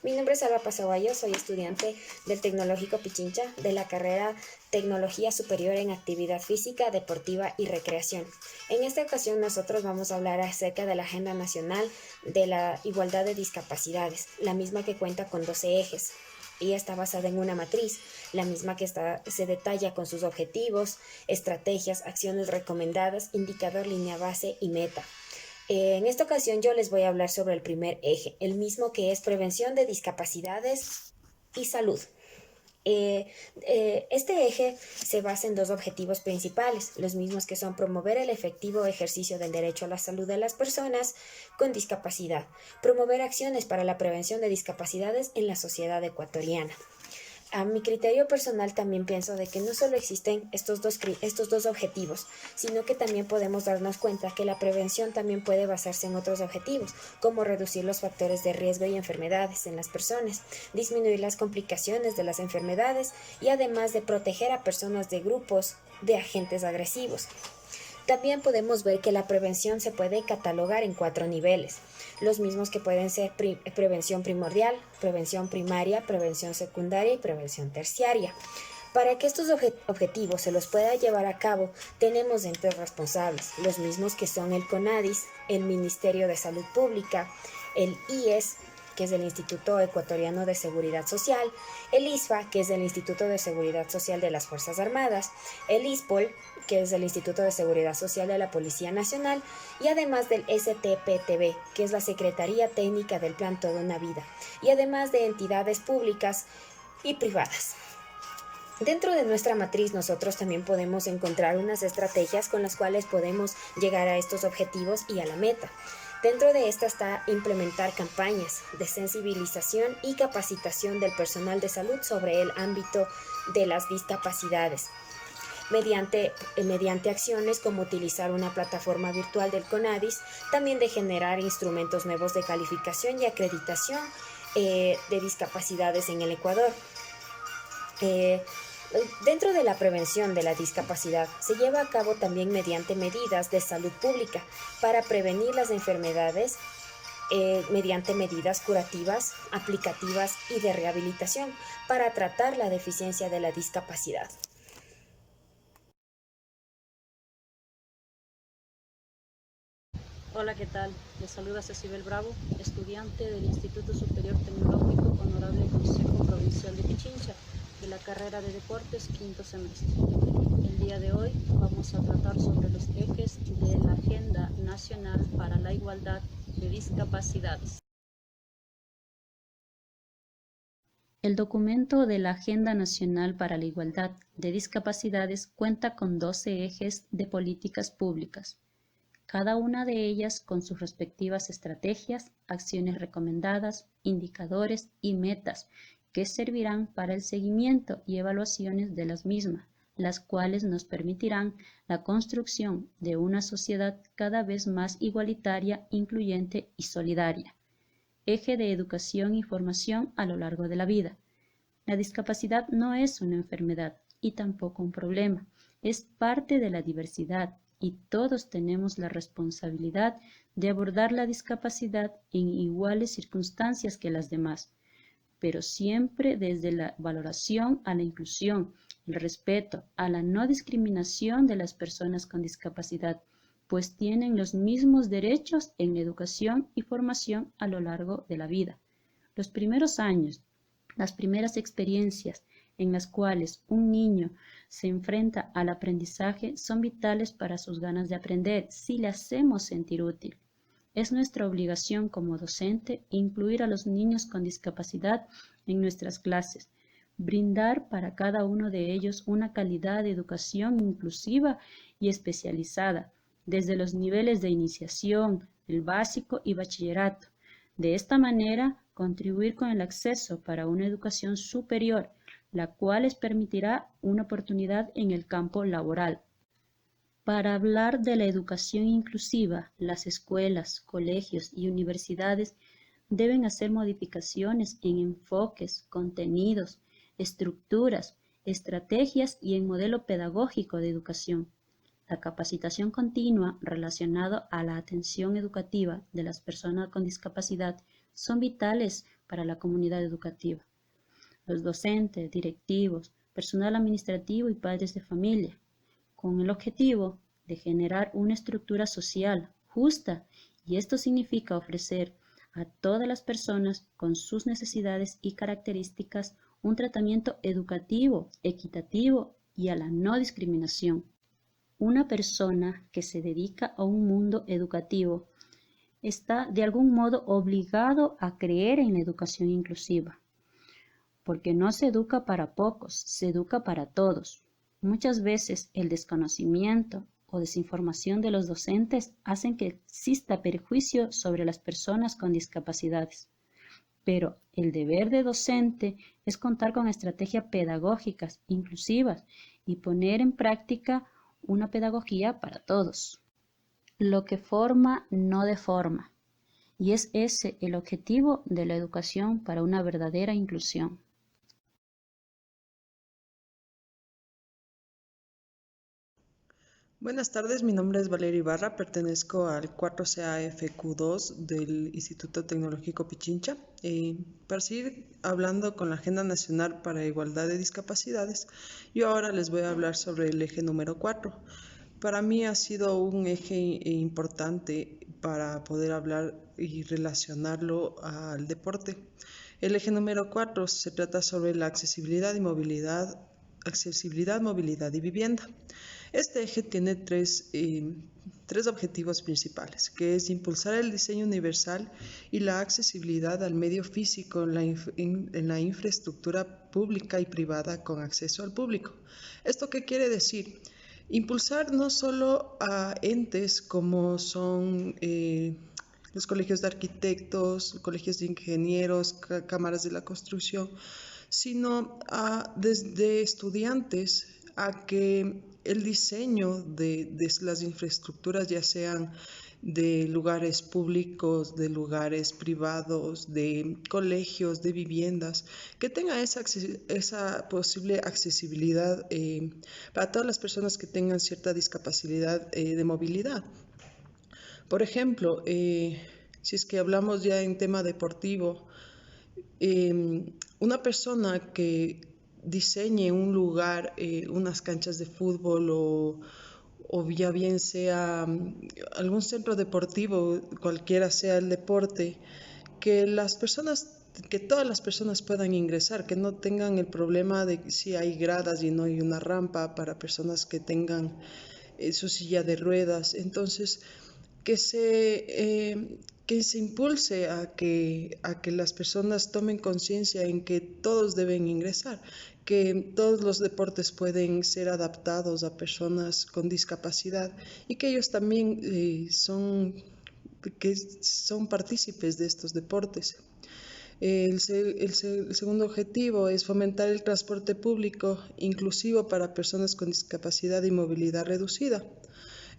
Mi nombre es Alba Pasaguayo, soy estudiante del Tecnológico Pichincha de la carrera Tecnología Superior en Actividad Física, Deportiva y Recreación. En esta ocasión nosotros vamos a hablar acerca de la Agenda Nacional de la Igualdad de Discapacidades, la misma que cuenta con 12 ejes y está basada en una matriz, la misma que se detalla con sus objetivos, estrategias, acciones recomendadas, indicador, línea base y meta. En esta ocasión yo les voy a hablar sobre el primer eje, el mismo que es prevención de discapacidades y salud. Este eje se basa en dos objetivos principales, los mismos que son promover el efectivo ejercicio del derecho a la salud de las personas con discapacidad, promover acciones para la prevención de discapacidades en la sociedad ecuatoriana. A mi criterio personal también pienso de que no solo existen estos dos objetivos, sino que también podemos darnos cuenta que la prevención también puede basarse en otros objetivos, como reducir los factores de riesgo y enfermedades en las personas, disminuir las complicaciones de las enfermedades y además de proteger a personas de grupos de agentes agresivos. También podemos ver que la prevención se puede catalogar en 4 niveles, los mismos que pueden ser prevención primordial, prevención primaria, prevención secundaria y prevención terciaria. Para que estos objetivos se los pueda llevar a cabo, tenemos entes responsables, los mismos que son el CONADIS, el Ministerio de Salud Pública, el IES, que es el Instituto Ecuatoriano de Seguridad Social, el ISFA, que es el Instituto de Seguridad Social de las Fuerzas Armadas, el ISPOL, que es el Instituto de Seguridad Social de la Policía Nacional, y además del STPTV, que es la Secretaría Técnica del Plan Toda una Vida, y además de entidades públicas y privadas. Dentro de nuestra matriz nosotros también podemos encontrar unas estrategias con las cuales podemos llegar a estos objetivos y a la meta. Dentro de esta está implementar campañas de sensibilización y capacitación del personal de salud sobre el ámbito de las discapacidades, mediante acciones como utilizar una plataforma virtual del CONADIS, también de generar instrumentos nuevos de calificación y acreditación de discapacidades en el Ecuador. Dentro de la prevención de la discapacidad se lleva a cabo también mediante medidas de salud pública para prevenir las enfermedades mediante medidas curativas, aplicativas y de rehabilitación para tratar la deficiencia de la discapacidad. Hola, ¿qué tal? Les saluda Cecibel Bravo, estudiante del Instituto Superior Tecnológico Honorable Consejo Provincial de Pichincha, de la carrera de Deportes, quinto semestre. El día de hoy vamos a tratar sobre los ejes de la Agenda Nacional para la Igualdad de Discapacidades. El documento de la Agenda Nacional para la Igualdad de Discapacidades cuenta con 12 ejes de políticas públicas, cada una de ellas con sus respectivas estrategias, acciones recomendadas, indicadores y metas que servirán para el seguimiento y evaluaciones de las mismas, las cuales nos permitirán la construcción de una sociedad cada vez más igualitaria, incluyente y solidaria. Eje de educación y formación a lo largo de la vida. La discapacidad no es una enfermedad y tampoco un problema, es parte de la diversidad y todos tenemos la responsabilidad de abordar la discapacidad en iguales circunstancias que las demás, pero siempre desde la valoración a la inclusión, el respeto a la no discriminación de las personas con discapacidad, pues tienen los mismos derechos en educación y formación a lo largo de la vida. Los primeros años, las primeras experiencias en las cuales un niño se enfrenta al aprendizaje son vitales para sus ganas de aprender si le hacemos sentir útil. Es nuestra obligación como docente incluir a los niños con discapacidad en nuestras clases, brindar para cada uno de ellos una calidad de educación inclusiva y especializada, desde los niveles de iniciación, el básico y bachillerato. De esta manera, contribuir con el acceso para una educación superior, la cual les permitirá una oportunidad en el campo laboral. Para hablar de la educación inclusiva, las escuelas, colegios y universidades deben hacer modificaciones en enfoques, contenidos, estructuras, estrategias y en modelo pedagógico de educación. La capacitación continua relacionada a la atención educativa de las personas con discapacidad son vitales para la comunidad educativa. Los docentes, directivos, personal administrativo y padres de familia, con el objetivo de generar una estructura social justa, y esto significa ofrecer a todas las personas con sus necesidades y características un tratamiento educativo, equitativo y a la no discriminación. Una persona que se dedica a un mundo educativo está de algún modo obligado a creer en la educación inclusiva, porque no se educa para pocos, se educa para todos. Muchas veces el desconocimiento o desinformación de los docentes hacen que exista perjuicio sobre las personas con discapacidades. Pero el deber de docente es contar con estrategias pedagógicas inclusivas y poner en práctica una pedagogía para todos. Lo que forma no deforma, y es ese el objetivo de la educación para una verdadera inclusión. Buenas tardes, mi nombre es Valeria Ibarra, pertenezco al 4CAFQ2 del Instituto Tecnológico Pichincha. Para seguir hablando con la Agenda Nacional para Igualdad de Discapacidades, yo ahora les voy a hablar sobre el eje número 4. Para mí ha sido un eje importante para poder hablar y relacionarlo al deporte. El eje número 4 se trata sobre la accesibilidad, movilidad y vivienda. Este eje tiene tres objetivos principales, que es impulsar el diseño universal y la accesibilidad al medio físico en la infraestructura pública y privada con acceso al público. ¿Esto qué quiere decir? Impulsar no solo a entes como son los colegios de arquitectos, colegios de ingenieros, cámaras de la construcción, sino desde estudiantes a que el diseño de las infraestructuras, ya sean de lugares públicos, de lugares privados, de colegios, de viviendas, que tenga esa posible accesibilidad para todas las personas que tengan cierta discapacidad de movilidad. Por ejemplo, si es que hablamos ya en tema deportivo, una persona que diseñe un lugar, unas canchas de fútbol o ya bien sea algún centro deportivo, cualquiera sea el deporte, que todas las personas puedan ingresar, que no tengan el problema de si hay gradas y no hay una rampa para personas que tengan su silla de ruedas. Entonces, que se impulse a que las personas tomen conciencia en que todos deben ingresar, que todos los deportes pueden ser adaptados a personas con discapacidad y que ellos también son partícipes de estos deportes. El segundo objetivo es fomentar el transporte público inclusivo para personas con discapacidad y movilidad reducida.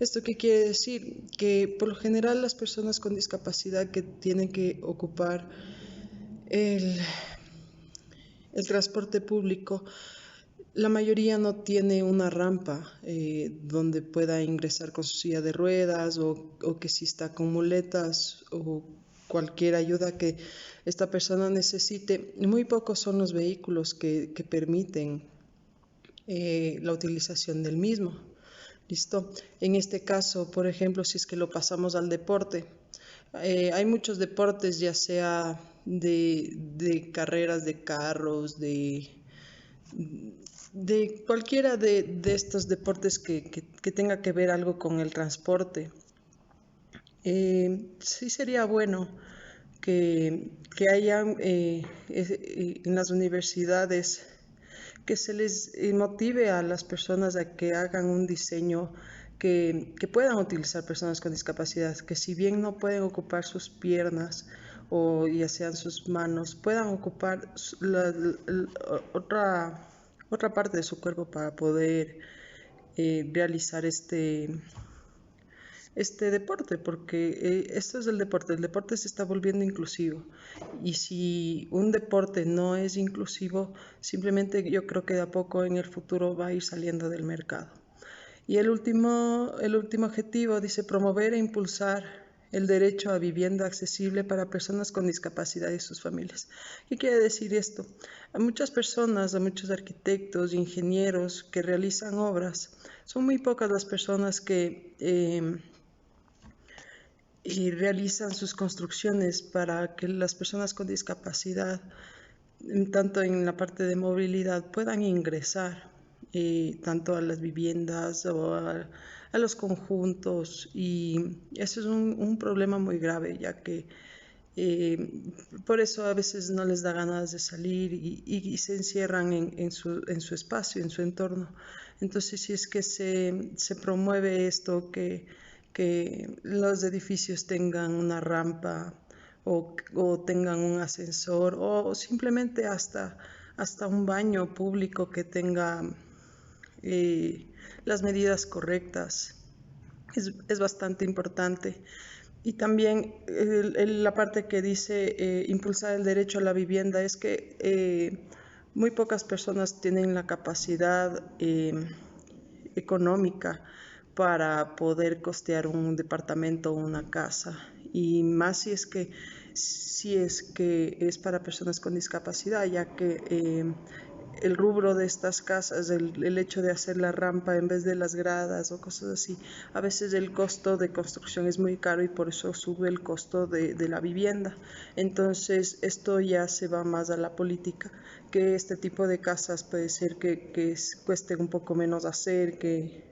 ¿Esto qué quiere decir? Que por lo general las personas con discapacidad que tienen que ocupar el transporte público, la mayoría no tiene una rampa donde pueda ingresar con su silla de ruedas o que si está con muletas o cualquier ayuda que esta persona necesite. Muy pocos son los vehículos que permiten la utilización del mismo. ¿Listo? En este caso, por ejemplo, si es que lo pasamos al deporte, hay muchos deportes, ya sea de carreras de carros, de cualquiera de estos deportes que tenga que ver algo con el transporte. Sí sería bueno que haya en las universidades que se les motive a las personas a que hagan un diseño que puedan utilizar personas con discapacidad, que si bien no pueden ocupar sus piernas o ya sean sus manos, puedan ocupar otra parte de su cuerpo para poder realizar este deporte, porque esto es el deporte se está volviendo inclusivo y si un deporte no es inclusivo, simplemente yo creo que de a poco en el futuro va a ir saliendo del mercado. Y el último objetivo dice promover e impulsar el derecho a vivienda accesible para personas con discapacidad y sus familias. ¿Qué quiere decir esto? A muchas personas, a muchos arquitectos, ingenieros que realizan obras, son muy pocas las personas que realizan sus construcciones para que las personas con discapacidad, tanto en la parte de movilidad, puedan ingresar tanto a las viviendas o a los conjuntos, y eso es un problema muy grave, ya que por eso a veces no les da ganas de salir y se encierran en su espacio, en su entorno. Entonces, si es que se promueve esto, que los edificios tengan una rampa o tengan un ascensor o simplemente hasta un baño público que tenga las medidas correctas, es bastante importante. Y también la parte que dice impulsar el derecho a la vivienda es que muy pocas personas tienen la capacidad económica para poder costear un departamento o una casa, y más si es que es para personas con discapacidad, ya que el rubro de estas casas, el hecho de hacer la rampa en vez de las gradas o cosas así, a veces el costo de construcción es muy caro y por eso sube el costo de la vivienda. Entonces esto ya se va más a la política, que este tipo de casas puede ser que cueste un poco menos hacer, que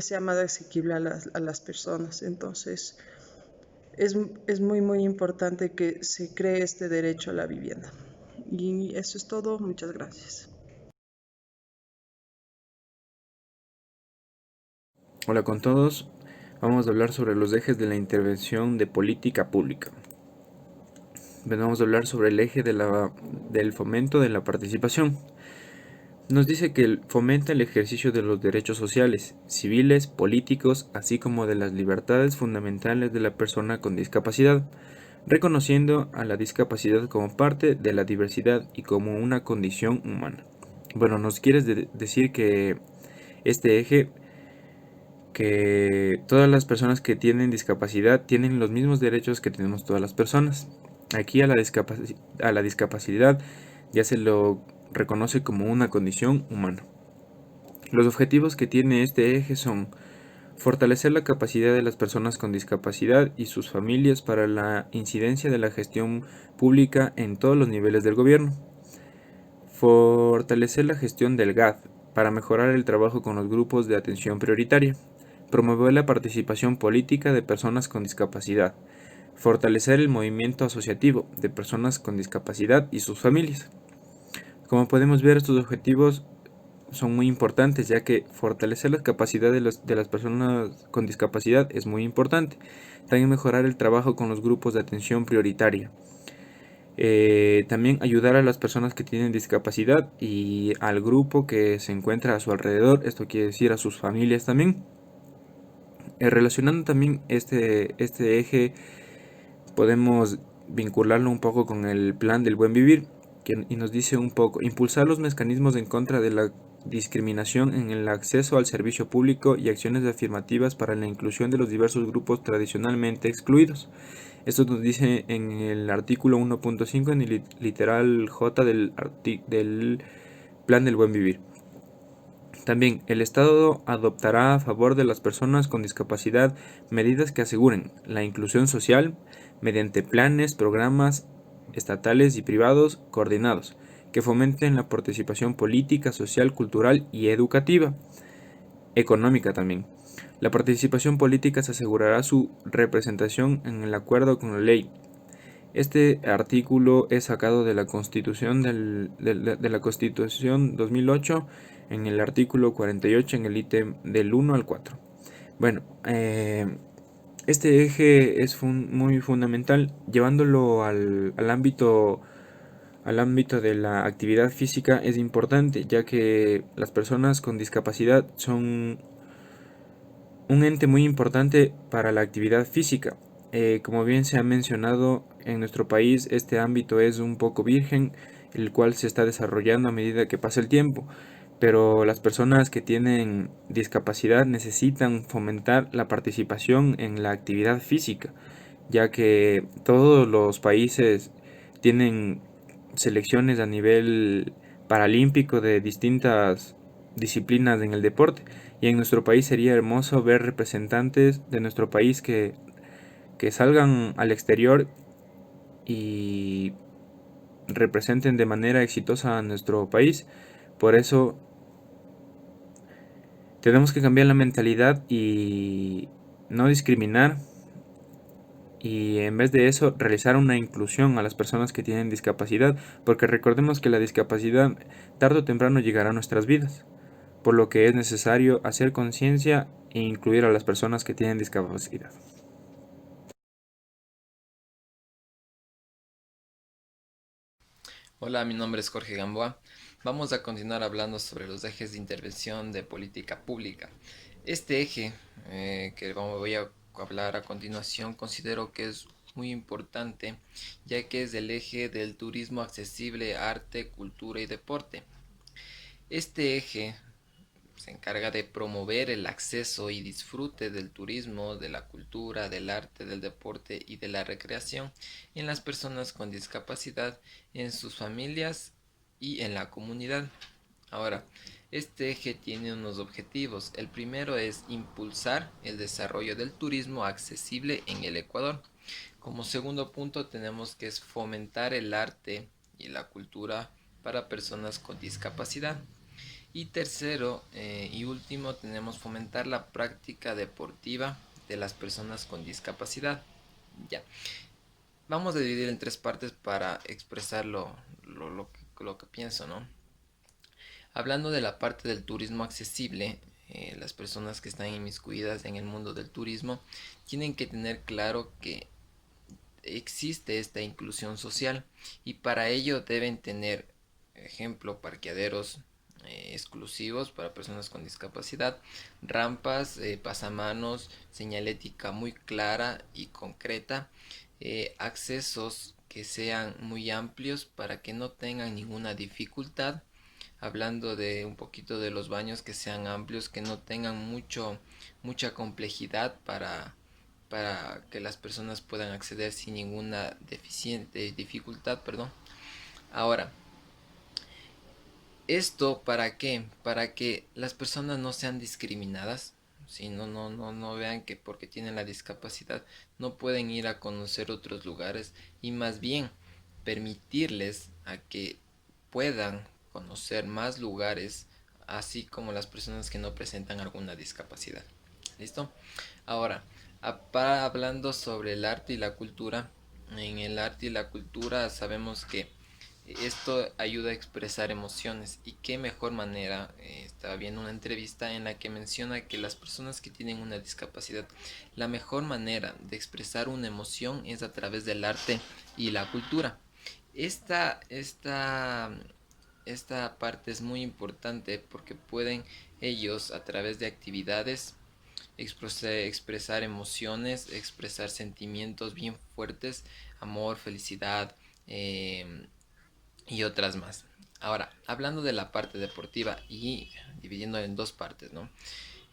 sea más asequible a las personas. Entonces es muy importante que se cree este derecho a la vivienda. Y eso es todo. Muchas gracias. Hola con todos. Vamos a hablar sobre los ejes de la intervención de política pública. Vamos a hablar sobre el eje del fomento de la participación. Nos dice que fomenta el ejercicio de los derechos sociales, civiles, políticos, así como de las libertades fundamentales de la persona con discapacidad, reconociendo a la discapacidad como parte de la diversidad y como una condición humana. Bueno, nos quieres decir que este eje, que todas las personas que tienen discapacidad tienen los mismos derechos que tenemos todas las personas. Aquí a la discapacidad ya se lo reconoce como una condición humana. Los objetivos que tiene este eje son fortalecer la capacidad de las personas con discapacidad y sus familias para la incidencia de la gestión pública en todos los niveles del gobierno. Fortalecer la gestión del GAD para mejorar el trabajo con los grupos de atención prioritaria. Promover la participación política de personas con discapacidad. Fortalecer el movimiento asociativo de personas con discapacidad y sus familias. Como podemos ver, estos objetivos son muy importantes, ya que fortalecer las capacidades de las personas con discapacidad es muy importante. También mejorar el trabajo con los grupos de atención prioritaria. También ayudar a las personas que tienen discapacidad y al grupo que se encuentra a su alrededor, esto quiere decir a sus familias también. Relacionando también este eje, podemos vincularlo un poco con el plan del buen vivir, y nos dice un poco: impulsar los mecanismos en contra de la discriminación en el acceso al servicio público y acciones afirmativas para la inclusión de los diversos grupos tradicionalmente excluidos. Esto nos dice en el artículo 1.5 en el literal J del plan del buen vivir. También, el Estado adoptará a favor de las personas con discapacidad medidas que aseguren la inclusión social mediante planes, programas estatales y privados coordinados, que fomenten la participación política, social, cultural y educativa. Económica también. La participación política se asegurará su representación en el acuerdo con la ley. Este artículo es sacado de la Constitución de la Constitución 2008, en el artículo 48, en el ítem del 1 al 4. Bueno, este eje es muy fundamental, llevándolo al ámbito de la actividad física. Es importante, ya que las personas con discapacidad son un ente muy importante para la actividad física. Como bien se ha mencionado, en nuestro país este ámbito es un poco virgen, el cual se está desarrollando a medida que pasa el tiempo. pero las personas que tienen discapacidad necesitan fomentar la participación en la actividad física, ya que todos los países tienen selecciones a nivel paralímpico de distintas disciplinas en el deporte, y en nuestro país sería hermoso ver representantes de nuestro país que salgan al exterior y representen de manera exitosa a nuestro país. Por eso tenemos que cambiar la mentalidad y no discriminar, y en vez de eso realizar una inclusión a las personas que tienen discapacidad, porque recordemos que la discapacidad tarde o temprano llegará a nuestras vidas, por lo que es necesario hacer conciencia e incluir a las personas que tienen discapacidad. Hola, mi nombre es Jorge Gamboa. Vamos a continuar hablando sobre los ejes de intervención de política pública. Este eje que voy a hablar a continuación considero que es muy importante, ya que es el eje del turismo accesible, arte, cultura y deporte. Este eje se encarga de promover el acceso y disfrute del turismo, de la cultura, del arte, del deporte y de la recreación en las personas con discapacidad, en sus familias y en la comunidad. Ahora, este eje tiene unos objetivos. El primero es impulsar el desarrollo del turismo accesible en el Ecuador. Como segundo punto tenemos que es fomentar el arte y la cultura para personas con discapacidad. Y tercero y último tenemos fomentar la práctica deportiva de las personas con discapacidad. Ya, vamos a dividir en tres partes para expresar lo que pienso, ¿no? Hablando de la parte del turismo accesible, las personas que están inmiscuidas en el mundo del turismo tienen que tener claro que existe esta inclusión social y para ello deben tener, ejemplo, parqueaderos exclusivos para personas con discapacidad, rampas, pasamanos, señalética muy clara y concreta, accesos que sean muy amplios para que no tengan ninguna dificultad. Hablando de un poquito de los baños, que sean amplios, que no tengan mucha complejidad para que las personas puedan acceder sin ninguna dificultad, perdón. Ahora, ¿esto para qué? Para que las personas no sean discriminadas, si no vean que porque tienen la discapacidad no pueden ir a conocer otros lugares, y más bien permitirles a que puedan conocer más lugares, así como las personas que no presentan alguna discapacidad. ¿Listo? Ahora, hablando sobre el arte y la cultura, en el arte y la cultura sabemos que esto ayuda a expresar emociones, y qué mejor manera. Estaba viendo una entrevista en la que menciona que las personas que tienen una discapacidad, la mejor manera de expresar una emoción es a través del arte y la cultura. Esta, esta, esta parte es muy importante porque pueden ellos a través de actividades expresar emociones, expresar sentimientos bien fuertes, amor, felicidad, eh, y otras más. Ahora, hablando de la parte deportiva y dividiendo en dos partes, ¿no?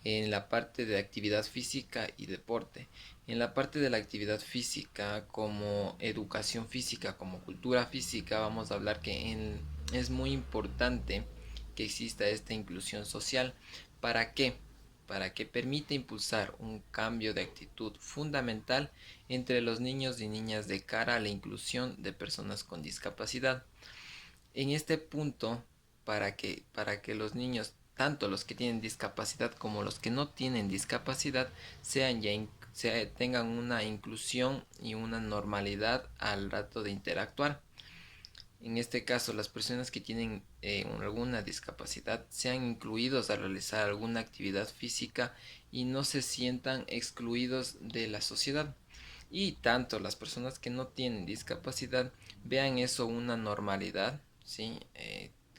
En la parte de actividad física y deporte. En la parte de la actividad física, como educación física, como cultura física, vamos a hablar que es muy importante que exista esta inclusión social. ¿Para qué? Para que permita impulsar un cambio de actitud fundamental entre los niños y niñas de cara a la inclusión de personas con discapacidad. En este punto, para que los niños, tanto los que tienen discapacidad como los que no tienen discapacidad, tengan una inclusión y una normalidad al rato de interactuar. En este caso, las personas que tienen alguna discapacidad sean incluidos a realizar alguna actividad física y no se sientan excluidos de la sociedad. Y tanto las personas que no tienen discapacidad vean eso una normalidad, ¿sí?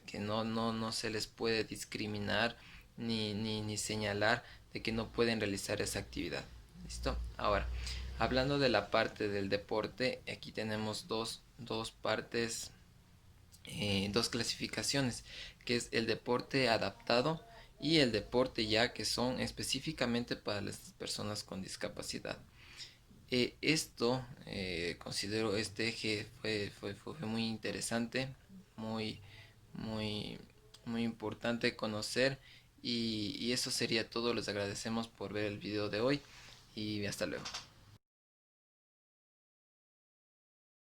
Que no se les puede discriminar ni señalar de que no pueden realizar esa actividad. ¿Listo? Ahora, hablando de la parte del deporte, aquí tenemos dos partes dos clasificaciones, que es el deporte adaptado y el deporte ya, que son específicamente para las personas con discapacidad. Considero este eje fue muy interesante, muy, muy, muy importante conocer, y eso sería todo. Les agradecemos por ver el video de hoy y hasta luego.